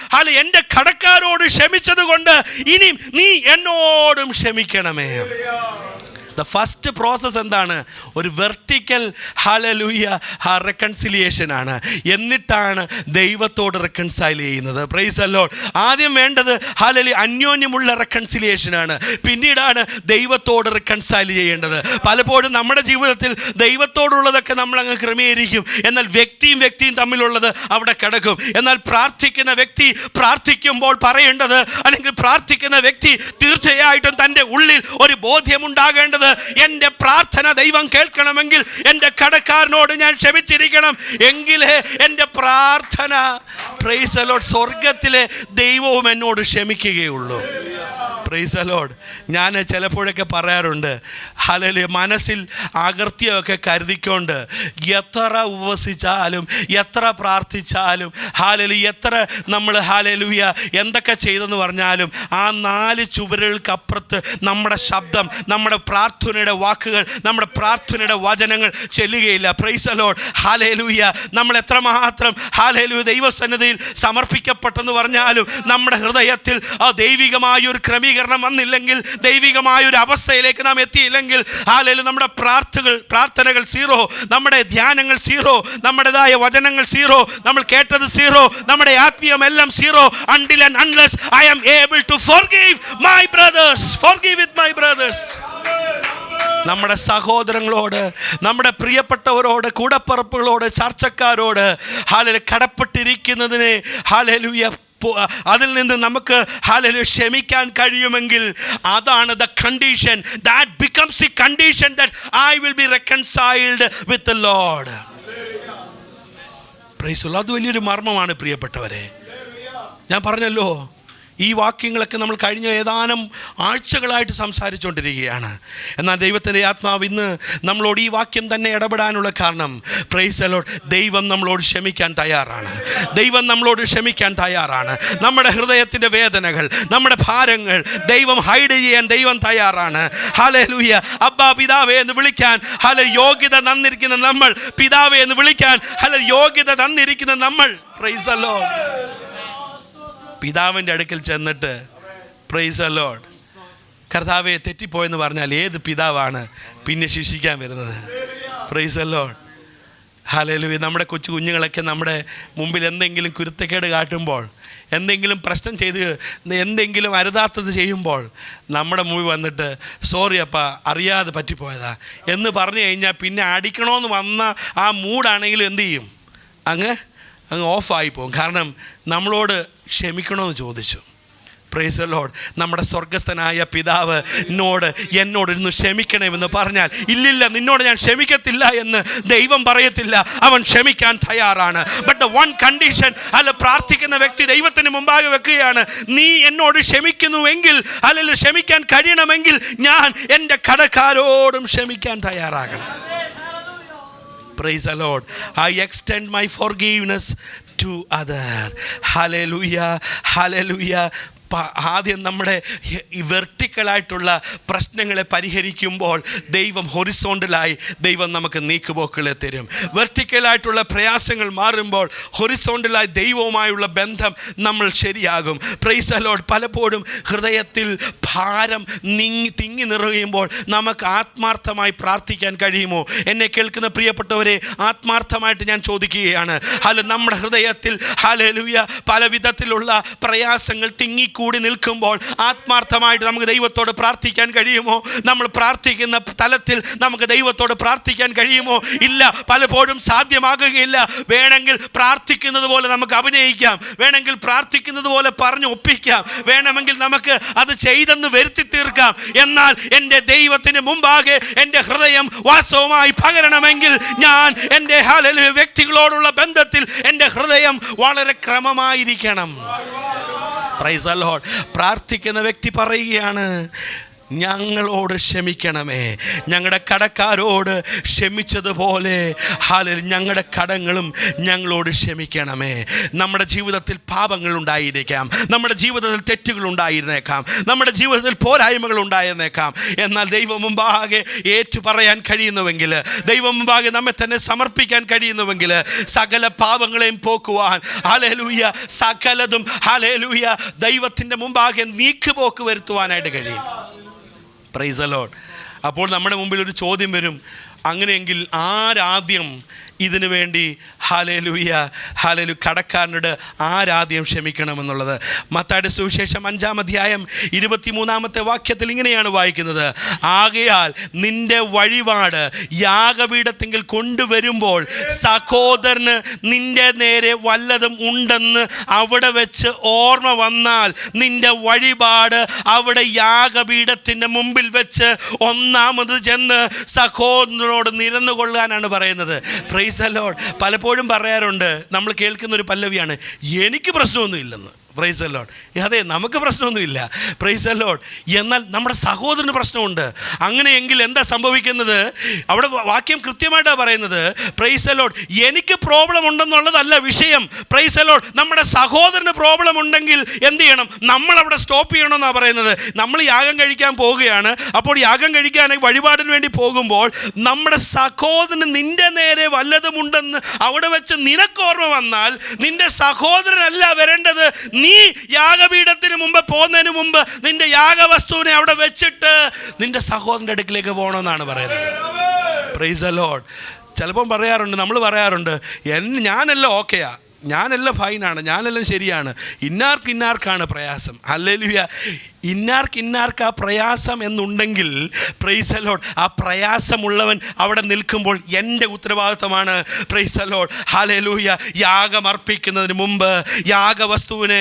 എൻ്റെ കടക്കാരോട് ക്ഷമിച്ചത് കൊണ്ട് ഇനി നീ എന്നോടും ക്ഷമിക്കണമേ. ദ ഫസ്റ്റ് പ്രോസസ് എന്താണ്? ഒരു വെർട്ടിക്കൽ ഹല്ലേലൂയ റെക്കൺസിലിയേഷൻ ആണ്. എന്നിട്ടാണ് ദൈവത്തോട് റെക്കൺസൈൽ ചെയ്യുന്നത്. Price the Lord. ആദ്യം വേണ്ടത് ഹല്ലേലൂയ അന്യോന്യമുള്ള റെക്കൺസിലിയേഷൻ ആണ്, പിന്നീടാണ് ദൈവത്തോട് റെക്കൺസൈൽ ചെയ്യേണ്ടത്. പലപ്പോഴും നമ്മുടെ ജീവിതത്തിൽ ദൈവത്തോടുള്ളതൊക്കെ നമ്മൾ അങ്ങ് ക്രമീകരിക്കും, എന്നാൽ വ്യക്തിയും തമ്മിലുള്ളത് അവിടെ കിടക്കും. എന്നാൽ പ്രാർത്ഥിക്കുന്ന വ്യക്തി പ്രാർത്ഥിക്കുമ്പോൾ പറയേണ്ടത്, അല്ലെങ്കിൽ പ്രാർത്ഥിക്കുന്ന വ്യക്തി തീർച്ചയായിട്ടും തൻ്റെ ഉള്ളിൽ ഒരു ബോധ്യമുണ്ടാകേണ്ടത്, എൻ്റെ പ്രാർത്ഥന ദൈവം കേൾക്കണമെങ്കിൽ എൻ്റെ കടക്കാരനോട് ഞാൻ ക്ഷമിച്ചിരിക്കണം, എങ്കിലേ എൻ്റെ പ്രാർത്ഥന പ്രൈസ് ദി ലോർഡ് സ്വർഗത്തിലെ ദൈവവും എന്നോട് ക്ഷമിക്കുകയുള്ളൂ. Price the Lord. ഞാൻ ചിലപ്പോഴൊക്കെ പറയാറുണ്ട്, ഹല്ലേലൂയ മനസ്സിൽ അകൃത്യമൊക്കെ കരുതിക്കൊണ്ട് എത്ര ഉപവസിച്ചാലും, എത്ര പ്രാർത്ഥിച്ചാലും, ഹല്ലേലൂയ എത്ര നമ്മൾ ഹല്ലേലൂയ എന്തൊക്കെ ചെയ്തെന്ന് പറഞ്ഞാലും, ആ 4 ചുവരുകൾക്കപ്പുറത്ത് നമ്മുടെ ശബ്ദം, നമ്മുടെ പ്രാർത്ഥനയുടെ വാക്കുകൾ, നമ്മുടെ പ്രാർത്ഥനയുടെ വചനങ്ങൾ ചെല്ലുകയില്ല. Praise the lord. ഹല്ലേലൂയ. നമ്മൾ എത്രമാത്രം ഹല്ലേലൂയ ദൈവസന്നിധിയിൽ സമർപ്പിക്കപ്പെട്ടെന്ന് പറഞ്ഞാലും, നമ്മുടെ ഹൃദയത്തിൽ ആ ദൈവികമായൊരു ക്രമീകരണം വന്നില്ലെങ്കിൽ, ദൈവികമായൊരു അവസ്ഥയിലേക്ക് നാം എത്തിയില്ലെങ്കിൽ, ഹല്ലേലൂയ നമ്മുടെ പ്രാർത്ഥനകൾ സീറോ, നമ്മുടെ ധ്യാനങ്ങൾ സീറോ, നമ്മുടേതായ വചനങ്ങൾ സീറോ, നമ്മൾ കേട്ടത് സീറോ, നമ്മുടെ ആത്മീയമെല്ലാം zero. until and unless I am able to forgive my brothers, forgive with my brothers. നമ്മുടെ സഹോദരങ്ങളോട്, നമ്മുടെ പ്രിയപ്പെട്ടവരോട്, കൂടപ്പറപ്പുകളോട്, ചർച്ചക്കാരോട് ഹല്ലേലൂയ കടപ്പെട്ടിരിക്കുന്നതിനെ ഹല്ലേലൂയ അതിൽ നിന്ന് നമുക്ക് ഹല്ലേലൂയ ക്ഷമിക്കാൻ കഴിയുമെങ്കിൽ, അതാണ് the condition. That becomes the condition that I will be reconciled with the Lord. Price the Lord. അത് വലിയൊരു മർമ്മമാണ് പ്രിയപ്പെട്ടവരെ. ഞാൻ പറഞ്ഞല്ലോ, ഈ വാക്യങ്ങളൊക്കെ നമ്മൾ കഴിഞ്ഞ ഏതാനും ആഴ്ചകളായിട്ട് സംസാരിച്ചുകൊണ്ടിരിക്കുകയാണ്. എന്നാൽ ദൈവത്തിൻ്റെ ആത്മാവ് ഇന്ന് നമ്മളോട് ഈ വാക്യം തന്നെ ഇടപെടാനുള്ള കാരണം, പ്രൈസ് ദി ലോർഡ്, ദൈവം നമ്മളോട് ക്ഷമിക്കാൻ തയ്യാറാണ്. ദൈവം നമ്മളോട് ക്ഷമിക്കാൻ തയ്യാറാണ്. നമ്മുടെ ഹൃദയത്തിൻ്റെ വേദനകൾ, നമ്മുടെ ഭാരങ്ങൾ ദൈവം ഹൈഡ് ചെയ്യാൻ ദൈവം തയ്യാറാണ്. ഹല്ലേലൂയ. അബ്ബാ പിതാവേ എന്ന് വിളിക്കാൻ യോഗ്യത തന്നിരിക്കുന്ന നമ്മൾ, പിതാവേ എന്ന് വിളിക്കാൻ യോഗ്യത തന്നിരിക്കുന്ന നമ്മൾ, പ്രൈസ് ദി ലോർഡ്, പിതാവിൻ്റെ അടുക്കൽ ചെന്നിട്ട് പ്രൈസ് ദി ലോർഡ്, കർത്താവേ തെറ്റിപ്പോയെന്ന് പറഞ്ഞാൽ ഏത് പിതാവാണ് പിന്നെ ശിക്ഷിക്കാൻ വരുന്നത്? Price the lord. ഹല്ലേലൂയ. നമ്മുടെ കൊച്ചു കുഞ്ഞുങ്ങളൊക്കെ നമ്മുടെ മുമ്പിൽ എന്തെങ്കിലും കുരുത്തക്കേട് കാട്ടുമ്പോൾ, എന്തെങ്കിലും പ്രശ്നം ചെയ്ത് എന്തെങ്കിലും അരുതാത്തത് ചെയ്യുമ്പോൾ നമ്മുടെ മുമ്പിൽ വന്നിട്ട് സോറി അപ്പ, അറിയാതെ പറ്റിപ്പോയതാ എന്ന് പറഞ്ഞു കഴിഞ്ഞാൽ പിന്നെ അടിക്കണമെന്ന് വന്ന ആ മൂഡാണെങ്കിലും എന്തു ചെയ്യും? അങ്ങ് ഓഫായി പോകും. കാരണം നമ്മളോട് ക്ഷമിക്കണമെന്ന് ചോദിച്ചു. Price the Lord. നമ്മുടെ സ്വർഗസ്ഥനായ പിതാവ് എന്നോട് ഇന്ന് ക്ഷമിക്കണമെന്ന് പറഞ്ഞാൽ, ഇല്ലില്ല നിന്നോട് ഞാൻ ക്ഷമിക്കത്തില്ല എന്ന് ദൈവം പറയത്തില്ല. അവൻ ക്ഷമിക്കാൻ തയ്യാറാണ്. ബട്ട് ദ വൺ കണ്ടീഷൻ, പ്രാർത്ഥിക്കുന്ന വ്യക്തി ദൈവത്തിന് മുമ്പാകെ വെക്കുകയാണ്, നീ എന്നോട് ക്ഷമിക്കുന്നുവെങ്കിൽ, അല്ലെങ്കിൽ ക്ഷമിക്കാൻ കഴിയണമെങ്കിൽ ഞാൻ എൻ്റെ കടക്കാരോടും ക്ഷമിക്കാൻ തയ്യാറാകണം. Praise the Lord. I extend my forgiveness to other. Hallelujah. Hallelujah. ആദ്യം നമ്മുടെ വെർട്ടിക്കലായിട്ടുള്ള പ്രശ്നങ്ങളെ പരിഹരിക്കുമ്പോൾ ദൈവം ഹൊറിസോണ്ടലായി ദൈവം നമുക്ക് നീക്കുപോക്കുകളെ തരും. വെർട്ടിക്കലായിട്ടുള്ള പ്രയാസങ്ങൾ മാറുമ്പോൾ ഹൊറിസോണ്ടലായി ദൈവവുമായുള്ള ബന്ധം നമ്മൾ ശരിയാകും. Price the Lord. പലപ്പോഴും ഹൃദയത്തിൽ ഭാരം തിങ്ങി നിറയുമ്പോൾ നമുക്ക് ആത്മാർത്ഥമായി പ്രാർത്ഥിക്കാൻ കഴിയുമോ? എന്നെ കേൾക്കുന്ന പ്രിയപ്പെട്ടവരെ, ആത്മാർത്ഥമായിട്ട് ഞാൻ ചോദിക്കുകയാണ്, നമ്മുടെ ഹൃദയത്തിൽ ഹല്ലേലൂയ പല വിധത്തിലുള്ള പ്രയാസങ്ങൾ തിങ്ങിക്കൂടി നിൽക്കുമ്പോൾ ആത്മാർത്ഥമായിട്ട് നമുക്ക് ദൈവത്തോട് പ്രാർത്ഥിക്കാൻ കഴിയുമോ? നമ്മൾ പ്രാർത്ഥിക്കുന്ന തലത്തിൽ നമുക്ക് ദൈവത്തോട് പ്രാർത്ഥിക്കാൻ കഴിയുമോ? ഇല്ല, പലപ്പോഴും സാധ്യമാകുകയില്ല. വേണമെങ്കിൽ പ്രാർത്ഥിക്കുന്നത് പോലെ നമുക്ക് അഭിനയിക്കാം, വേണമെങ്കിൽ പ്രാർത്ഥിക്കുന്നത് പോലെ പറഞ്ഞ് ഒപ്പിക്കാം, വേണമെങ്കിൽ നമുക്ക് അത് ചെയ്തെന്ന് വരുത്തി തീർക്കാം. എന്നാൽ എൻ്റെ ദൈവത്തിന് മുമ്പാകെ എൻ്റെ ഹൃദയം വാസ്തവമായി പകരണമെങ്കിൽ ഞാൻ എൻ്റെ ഹല്ലേലൂയ വ്യക്തികളോടുള്ള ബന്ധത്തിൽ എൻ്റെ ഹൃദയം വളരെ ക്രമമായിരിക്കണം. Price the Lord. പ്രാർത്ഥിക്കുന്ന വ്യക്തി പറയുകയാണ്, ഞങ്ങളോട് ക്ഷമിക്കണമേ, ഞങ്ങളുടെ കടക്കാരോട് ക്ഷമിച്ചതുപോലെ ഞങ്ങളുടെ കടങ്ങളും ഞങ്ങളോട് ക്ഷമിക്കണമേ. നമ്മുടെ ജീവിതത്തിൽ പാപങ്ങൾ ഉണ്ടായിരിക്കാം, നമ്മുടെ ജീവിതത്തിൽ തെറ്റുകൾ ഉണ്ടായിരുന്നേക്കാം, നമ്മുടെ ജീവിതത്തിൽ പോരായ്മകൾ ഉണ്ടായിരുന്നേക്കാം. എന്നാൽ ദൈവം മുമ്പാകെ ഏറ്റു പറയാൻ കഴിയുന്നുവെങ്കിൽ, ദൈവം മുമ്പാകെ നമ്മെ തന്നെ സമർപ്പിക്കാൻ കഴിയുന്നുവെങ്കിൽ, സകല പാപങ്ങളെയും പോക്കുവാൻ ഹല്ലേലൂയ സകലതും ഹല്ലേലൂയ ദൈവത്തിൻ്റെ മുമ്പാകെ നീക്കുപോക്ക് വരുത്തുവാനായിട്ട് കഴിയും. Price the lord. അപ്പോൾ നമ്മുടെ മുമ്പിൽ ഒരു ചോദ്യം വരും, അങ്ങനെയെങ്കിൽ ആരാദ്യം ഇതിനു വേണ്ടി ഹല്ലേലൂയ കടക്കാരനോട് ആരാദ്യം ക്ഷമിക്കണമെന്നുള്ളത്? മത്തായിയുടെ സുവിശേഷം 5-ാം അധ്യായം 23-ാമത്തെ വാക്യത്തിൽ ഇങ്ങനെയാണ് വായിക്കുന്നത്, ആകയാൽ നിന്റെ വഴിപാട് യാഗപീഠത്തെങ്കിൽ കൊണ്ടുവരുമ്പോൾ സഹോദരന് നിന്റെ നേരെ വല്ലതും ഉണ്ടെന്ന് അവിടെ വെച്ച് ഓർമ്മ വന്നാൽ നിന്റെ വഴിപാട് അവിടെ യാഗപീഠത്തിൻ്റെ മുമ്പിൽ വെച്ച് ഒന്നാമത് ചെന്ന് സഹോദരനോട് നിരന്നുകൊള്ളാനാണ് പറയുന്നത്. Price the Lord. പലപ്പോഴും പറയാറുണ്ട്, നമ്മൾ കേൾക്കുന്ന ഒരു പല്ലവിയാണ്, എനിക്ക് പ്രശ്നമൊന്നുമില്ലെന്ന്. Price the Lord. അതെ, നമുക്ക് പ്രശ്നമൊന്നുമില്ല. Price the Lord. എന്നാൽ നമ്മുടെ സഹോദരന് പ്രശ്നമുണ്ട്. അങ്ങനെയെങ്കിൽ എന്താ സംഭവിക്കുന്നത്? അവിടെ വാക്യം കൃത്യമായിട്ടാണ് പറയുന്നത്, പ്രൈസ് ദി ലോർഡ്, എനിക്ക് പ്രോബ്ലം ഉണ്ടെന്നുള്ളതല്ല വിഷയം. Price the Lord. നമ്മുടെ സഹോദരന് പ്രോബ്ലം ഉണ്ടെങ്കിൽ എന്ത് ചെയ്യണം? നമ്മളവിടെ സ്റ്റോപ്പ് ചെയ്യണമെന്നാണ് പറയുന്നത്. നമ്മൾ യാഗം കഴിക്കാൻ പോവുകയാണ്. അപ്പോൾ യാഗം കഴിക്കാനായി വഴിപാടിന് വേണ്ടി പോകുമ്പോൾ നമ്മുടെ സഹോദരന് നിന്റെ നേരെ വല്ലതുമുണ്ടെന്ന് അവിടെ വെച്ച് നിനക്ക് ഓർമ്മ വന്നാൽ നിന്റെ സഹോദരനല്ല വരേണ്ടത്, നീ യാഗപീഠത്തിന് മുമ്പ് പോകുന്നതിന് മുമ്പ് നിന്റെ യാഗവസ്തുവിനെ അവിടെ വെച്ചിട്ട് നിന്റെ സഹോദരൻ്റെ അടുക്കിലേക്ക് പോകണമെന്നാണ് പറയുന്നത്. Price the Lord. ചിലപ്പം പറയാറുണ്ട്, നമ്മൾ പറയാറുണ്ട്, ഞാനെല്ലാം ഓക്കെയാ, ഞാനെല്ലാം ഫൈനാണ്, ഞാനെല്ലാം ശരിയാണ്, ഇന്നാർക്കാണ് പ്രയാസം. ഹല്ലേലൂയ. ഇന്നാർക്ക് ആ പ്രയാസം എന്നുണ്ടെങ്കിൽ പ്രൈസ് ദി ലോർഡ്, ആ പ്രയാസമുള്ളവൻ അവിടെ നിൽക്കുമ്പോൾ എൻ്റെ ഉത്തരവാദിത്തമാണ് പ്രൈസ് ദി ലോർഡ് ഹല്ലേലൂയ യാഗം അർപ്പിക്കുന്നതിന് മുമ്പ് യാഗവസ്തുവിനെ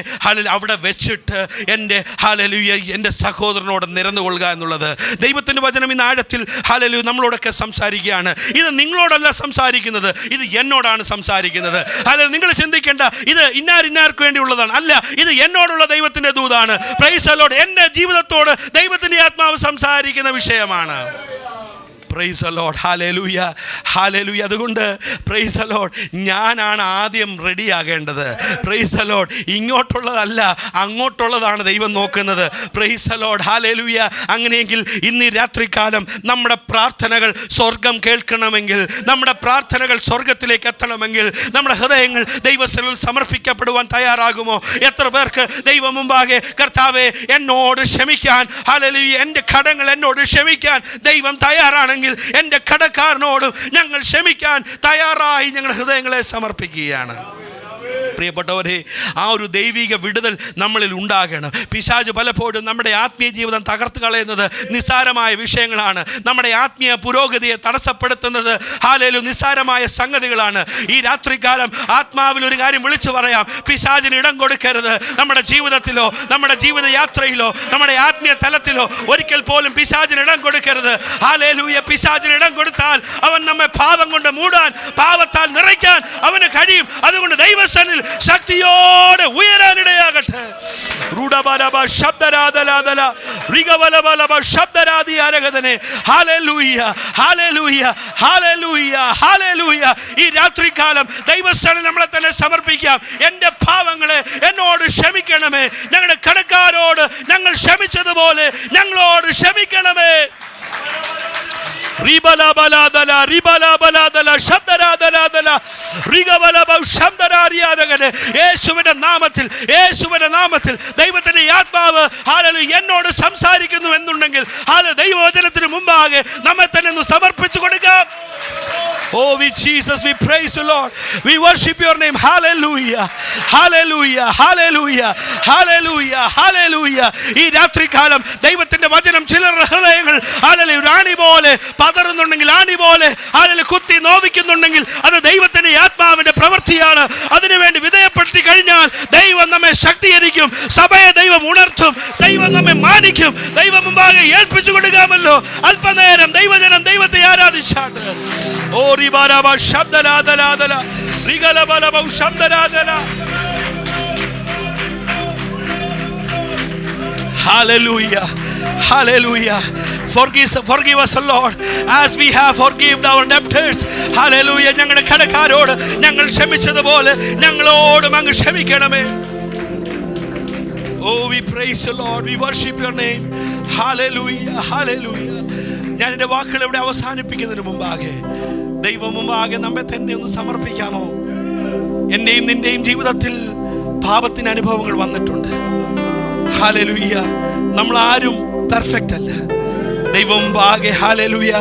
അവിടെ വെച്ചിട്ട് എൻ്റെ ഹല്ലേലൂയ എൻ്റെ സഹോദരനോട് നിരന്നുകൊള്ളുക എന്നുള്ളത്. ദൈവത്തിൻ്റെ വചനം ഇന്ന് ആഴത്തിൽ ഹല്ലേലൂയ നമ്മളോടൊക്കെ സംസാരിക്കുകയാണ്. ഇത് നിങ്ങളോടല്ല സംസാരിക്കുന്നത്, ഇത് എന്നോടാണ് സംസാരിക്കുന്നത്. ഹല്ലേലൂയ, നിങ്ങൾ ചിന്തിക്കേണ്ട ഇത് ഇന്നാർക്ക് വേണ്ടിയുള്ളതാണ്, അല്ല, ഇത് എന്നോടുള്ള ദൈവത്തിൻ്റെ ദൂതാണ്. പ്രൈസ് ദി ലോർഡ്, എൻ്റെ ജീവിതത്തോട് ദൈവത്തിൻ്റെ ആത്മാവ് സംസാരിക്കുന്ന വിഷയമാണ്. Price the lord, hallelujah hallelujah. അതുകൊണ്ട് പ്രൈസ് ദി ലോർഡ്, ഞാനാണ് ആദ്യം റെഡിയാകേണ്ടത്. പ്രൈസ് ദി ലോർഡ്, ഇങ്ങോട്ടുള്ളതല്ല അങ്ങോട്ടുള്ളതാണ് ദൈവം നോക്കുന്നത്. Price the lord, hallelujah. അങ്ങനെയെങ്കിൽ ഇന്ന് രാത്രികാലം നമ്മുടെ പ്രാർത്ഥനകൾ സ്വർഗം കേൾക്കണമെങ്കിൽ, നമ്മുടെ പ്രാർത്ഥനകൾ സ്വർഗത്തിലേക്ക് എത്തണമെങ്കിൽ നമ്മുടെ ഹൃദയങ്ങൾ ദൈവസന്നിധിയിൽ സമർപ്പിക്കപ്പെടുവാൻ തയ്യാറാകുമോ? എത്ര പേർക്ക് ദൈവം മുമ്പാകെ കർത്താവേ എന്നോട് ക്ഷമിക്കാൻ, ഹല്ലേലൂയ, എൻ്റെ കടങ്ങൾ എന്നോട് ക്ഷമിക്കാൻ ദൈവം തയ്യാറാണെങ്കിൽ എൻ്റെ കടക്കാരനോടും ഞങ്ങൾ ക്ഷമിക്കാൻ തയ്യാറായി ഞങ്ങൾ ഹൃദയങ്ങളെ സമർപ്പിക്കുകയാണ്. പ്രിയപ്പെട്ടവരെ, ആ ഒരു ദൈവിക വിടുതൽ നമ്മളിൽ ഉണ്ടാകണം. പിശാച് പലപ്പോഴും നമ്മുടെ ആത്മീയ ജീവിതം തകർത്ത് കളയുന്നത് നിസ്സാരമായ വിഷയങ്ങളാണ്. നമ്മുടെ ആത്മീയ പുരോഗതിയെ തടസ്സപ്പെടുത്തുന്നത് ഹല്ലേലൂയ നിസ്സാരമായ സംഗതികളാണ്. ഈ രാത്രികാലം ആത്മാവിൽ ഒരു കാര്യം വിളിച്ചു പറയാം: പിശാചിന് ഇടം കൊടുക്കരുത്. നമ്മുടെ ജീവിതത്തിലോ നമ്മുടെ ജീവിതയാത്രയിലോ നമ്മുടെ ആത്മീയ തലത്തിലോ ഒരിക്കൽ പോലും പിശാചിന് ഇടം കൊടുക്കരുത്. ഹല്ലേലൂയ. പിശാചിന് ഇടം കൊടുത്താൽ അവൻ നമ്മെ പാപം കൊണ്ട് മൂടാൻ, പാപത്താൽ നിറയ്ക്കാൻ അവന് കഴിയും. അതുകൊണ്ട് ദൈവസന്നിധിയിൽ ശക്തിയോടെ ഉയരാനിടയാകട്ടെ. ഈ രാത്രികാലം ദൈവസന്നിധിയിൽ നമ്മളെ തന്നെ സമർപ്പിക്കാം. എൻ്റെ പാവങ്ങളെ എന്നോട് ക്ഷമിക്കണമേ. ഞങ്ങളുടെ കടക്കാരോട് ഞങ്ങൾ ക്ഷമിച്ചതുപോലെ ഞങ്ങളോട് ക്ഷമിക്കണമേ. യേശുവിന്റെ നാമത്തിൽ ദൈവത്തിന്റെ ആത്മാവ് ഹല്ലേലൂയ എന്നോട് സംസാരിക്കുന്നു എന്നുണ്ടെങ്കിൽ ദൈവവചനത്തിന് മുമ്പാകെ നമ്മെ തന്നെ ഒന്ന് സമർപ്പിച്ചു കൊടുക്കാം. Oh, we Jesus, we praise you, Lord. We worship your name. Hallelujah. Hallelujah. Hallelujah. Hallelujah. Hallelujah. ഈ രാത്രികാലം ദൈവത്തിന്റെ വചനം ചിലരുടെ ഹൃദയങ്ങൾ ഹല്ലേലൂയ ആണി പോലെ പതറുന്നുണ്ടെങ്കിൽ, ആണി പോലെ ഹല്ലേലൂയ കുത്തി നോവിക്കുന്നുണ്ടെങ്കിൽ അത് ദൈവത്തിന്റെ ആത്മാവിന്റെ പ്രവൃത്തിയാണ്. അതിനുവേണ്ടി വിധേയപ്പെടുത്തി കഴിഞ്ഞാൽ ദൈവം നമ്മെ ശക്തീകരിക്കും, സഭയെ ദൈവം ഉണർത്തും, ദൈവം നമ്മെ മാനിക്കും. ദൈവം മുമ്പാകെ ഏൽപ്പിച്ചു കൊടുക്കാമല്ലോ. അല്പനേരം ദൈവജനം ദൈവത്തെ ആരാധിച്ചാട്ട്. ഓ റിബാലബ ശബ്ദലാദലാദല റിഗലബലബ ശബ്ദലാദല. Hallelujah. Hallelujah. Forgive us, Lord, as we have forgiven our debtors. Hallelujah. ഞങ്ങളുടെ കടക്കാരോട് ഞങ്ങൾ ക്ഷമിച്ചതുപോലെ ഞങ്ങളോടും അങ്ങ് ക്ഷമിക്കണമേ. Oh, we praise the Lord. We worship your name. Hallelujah. Hallelujah. ഞാൻ എൻ്റെ വാക്കുകൾ ഇവിടെ അവസാനിപ്പിക്കുന്നതിന് മുമ്പാകെ ദൈവം മുമ്പാകെ നമ്മെ തന്നെ ഒന്ന് സമർപ്പിക്കാമോ? എൻ്റെയും നിൻ്റെയും ജീവിതത്തിൽ പാപത്തിൻ്റെ അനുഭവങ്ങൾ വന്നിട്ടുണ്ട്. ഹല്ലേലൂയ. നമ്മൾ ആരും പെർഫെക്റ്റ് അല്ല. ദൈവം മുമ്പാകെ ഹല്ലേലൂയ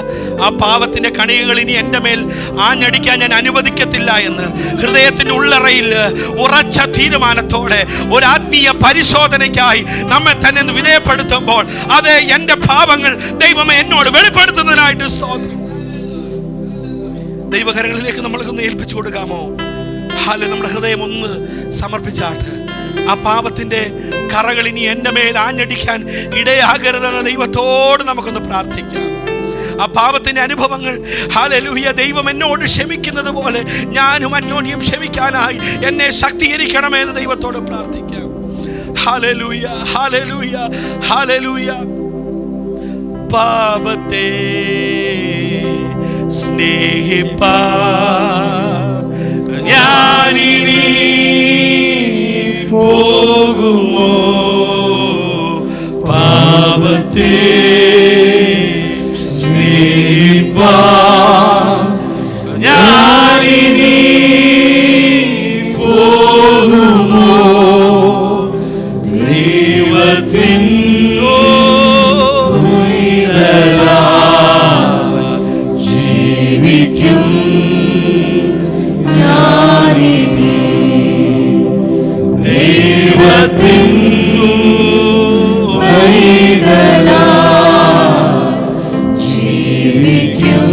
ആ പാപത്തിൻ്റെ കണികകൾ ഇനി എൻ്റെ മേൽ ആഞ്ഞടിക്കാൻ ഞാൻ അനുവദിക്കത്തില്ല എന്ന് ഹൃദയത്തിൻ്റെ ഉള്ളറയിൽ ഉറച്ച തീരുമാനത്തോടെ ഒരു ആത്മീയ പരിശോധനയ്ക്കായി നമ്മെ തന്നെ വിധേയപ്പെടുത്തുമ്പോൾ അത് എൻ്റെ പാപങ്ങൾ ദൈവമേ എന്നോട് വെളിപ്പെടുത്തുന്നതിനായിട്ട് സ്തോത്രം. ദൈവകരങ്ങളിലേക്ക് നമ്മൾക്കൊന്ന് ഏൽപ്പിച്ചു കൊടുക്കാമോ? ഹല്ലേലൂയ. നമ്മുടെ ഹൃദയം ഒന്ന് സമർപ്പിച്ചാട്ട് ആ പാപത്തിൻ്റെ കറകൾ ഇനി എൻ്റെ മേൽ ആഞ്ഞടിക്കാൻ ഇടയാകരുതെന്ന് ദൈവത്തോട് നമുക്കൊന്ന് പ്രാർത്ഥിക്കാം. ആ പാപത്തിൻ്റെ അനുഭവങ്ങൾ ഹല്ലേലൂയ ദൈവം എന്നോട് ക്ഷമിക്കുന്നത് പോലെ ഞാനും അന്യോന്യം ക്ഷമിക്കാനായി എന്നെ ശക്തീകരിക്കണമേ എന്ന് ദൈവത്തോട് പ്രാർത്ഥിക്കാം. ഹല്ലേലൂയ. ഹല്ലേലൂയ. ഹല്ലേലൂയ. പാപത്തെ സ്നേഹിപ്പാ ഞാനിനി പോകുമോ? പാപത്തെ സ്നേഹിപ്പാ ഞാനിനി പോകുമോ? ദൈവത്തിൻ ജീവിക്കും ദൈവത്തിൻ ജീവിക്കും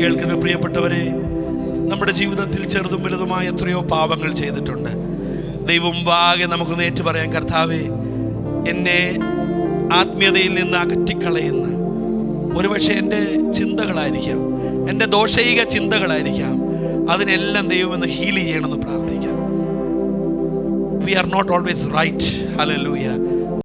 കേൾക്കുന്ന പ്രിയപ്പെട്ടവരെ, നമ്മുടെ ജീവിതത്തിൽ ചെറുതും വലുതുമായ എത്രയോ പാപങ്ങൾ ചെയ്തിട്ടുണ്ട്. ദൈവം മുമ്പാകെ നമുക്ക് നേറ്റു പറയാൻ, കർത്താവേ, എന്നെ ആത്മീയതയിൽ നിന്ന് അകറ്റിക്കളയുന്ന ഒരുപക്ഷെ എൻ്റെ ചിന്തകളായിരിക്കാം, എൻ്റെ ദോഷൈക ചിന്തകളായിരിക്കാം, അതിനെല്ലാം ദൈവം എന്ന് ഹീൽ ചെയ്യണമെന്ന് പ്രാർത്ഥിക്കാം. We are not always right. Hallelujah.